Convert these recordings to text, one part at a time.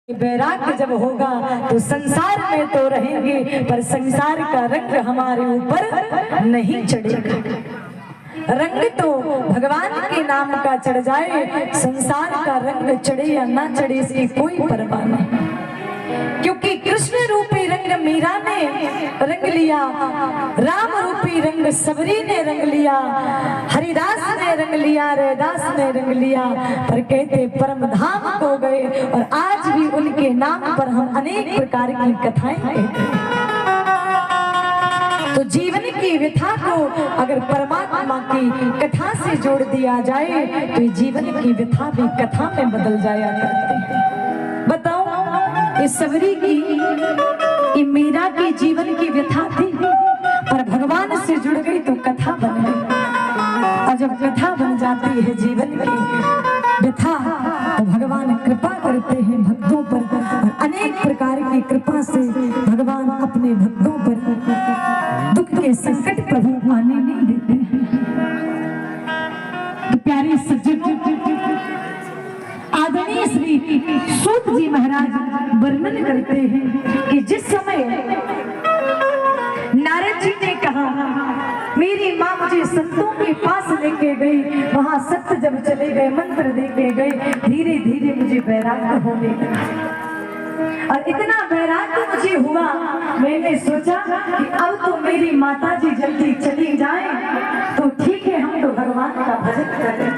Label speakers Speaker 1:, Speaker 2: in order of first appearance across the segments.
Speaker 1: वैराग्य जब होगा तो संसार में तो रहेंगे, पर संसार का रंग हमारे ऊपर नहीं चढ़ेगा। रंग तो भगवान के नाम का चढ़ जाए, संसार का रंग चढ़े या ना चढ़े इसकी कोई परवाह नहीं, क्योंकि कृष्ण रूपी रंग मीरा ने रंग लिया, राम रूपी रंग सबरी ने रंग लिया, हरिदास ने रंग लिया, रैदास ने रंग लिया, पर कहते परम धाम को गए। और आज भी उनके नाम पर हम अनेक प्रकार की कथाएं कहते हैं। तो जीवन की व्यथा को अगर परमात्मा की कथा से जोड़ दिया जाए तो जीवन की व्यथा भी कथा में बदल जाया करते हैं। बताओ, ये सबरी की, ये मीरा की जीवन की व्यथा थी, पर भगवान से जुड़ गई तो कथा बन गई। और जब कथा बन जाती है जीवन की व्यथा, तो भगवान कृपा करते हैं भक्तों पर, और अनेक प्रकार की कृपा से भगवान अपने भक्तों पर दुख के संकट प्रभु आने नहीं देते हैं। तो प्यारे सज्जनों, आदरणीय श्री सूत जी महाराज वर्णन करते हैं कि जिस समय नारद जी ने कहा मेरी माँ मुझे संतों के पास लेके गई, वहां सत्य जब चले गए, मंत्र देके गए, धीरे धीरे मुझे वैराग्य होने लगा। और इतना वैराग्य मुझे हुआ, मैंने सोचा कि अब तो मेरी माता जी जल्दी चली जाए तो ठीक है, हम तो भगवान का भजन करें।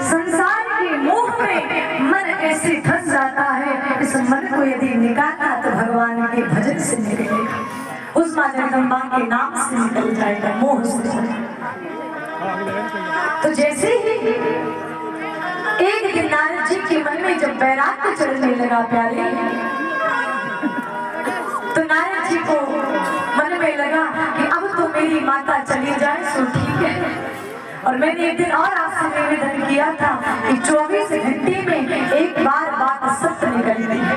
Speaker 1: संसार के मोह में मन ऐसे फंस जाता है, इस मन को यदि निकाला तो भगवान के भजन से निकलेगा, उस माँ जगदम्बा के नाम से निकल जाएगा, मोह से। तो जैसे ही एक दिन नारद जी के मन में जब वैराग्य चढ़ने लगा प्यारे, तो नारद जी को मन में लगा कि अब तो मेरी माता चली जाए तो ठीक है। और मैंने एक दिन और आपसे निवेदन किया था कि 24 घंटे में एक बार बात सत्य निकल गई है।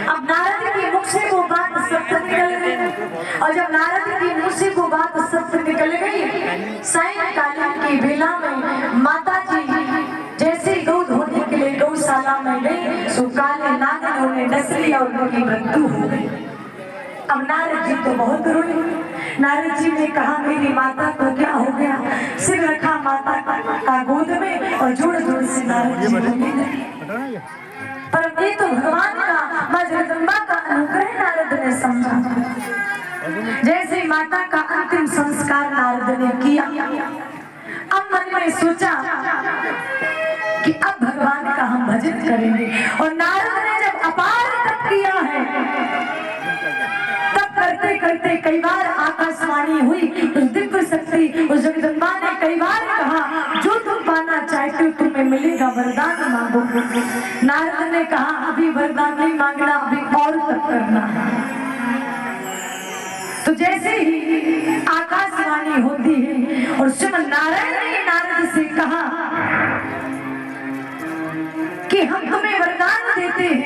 Speaker 1: अब नारद के मुख से वो बात सत्य निकल गई, और जब नारद के मुख से वो बात सत्य निकल गई, सायंकालीन की बेला में माता जी जैसे गौ धोने के लिए गौशाला में गई, सो काले नाग ने उन्हें डस लिया और उनकी मृत्यु हो गई। अब नारद जी तो बहुत रोए। नारद जी ने कहा मेरी माता को क्या हो गया, सिर रखा माता का गोद में और जोड़ जोड़ से नारद जी रोने लगे। पर ये तो भगवान का, माँ जगदम्बा का अनुग्रह नारद ने समझा। जैसे माता का अंतिम संस्कार नारद ने किया, अब मन में सोचा कि अब भगवान का हम भजन करेंगे। और नारद ने जब अपार तप किया है, तब करते करते कई बार आकाशवाणी हुई, उस दिव्य शक्ति उस जगदम्बा ने कई बार कहा जो तुम पाना चाहते हो तुम्हें मिलेगा, वरदान मांगो। नारद ने कहा अभी वरदान नहीं मांगना, अभी और तप करना है। तो जैसे ही आकाशवाणी होती है और श्रीमन नारायण ने नारद से कहा कि हम तुम्हें वरदान देते हैं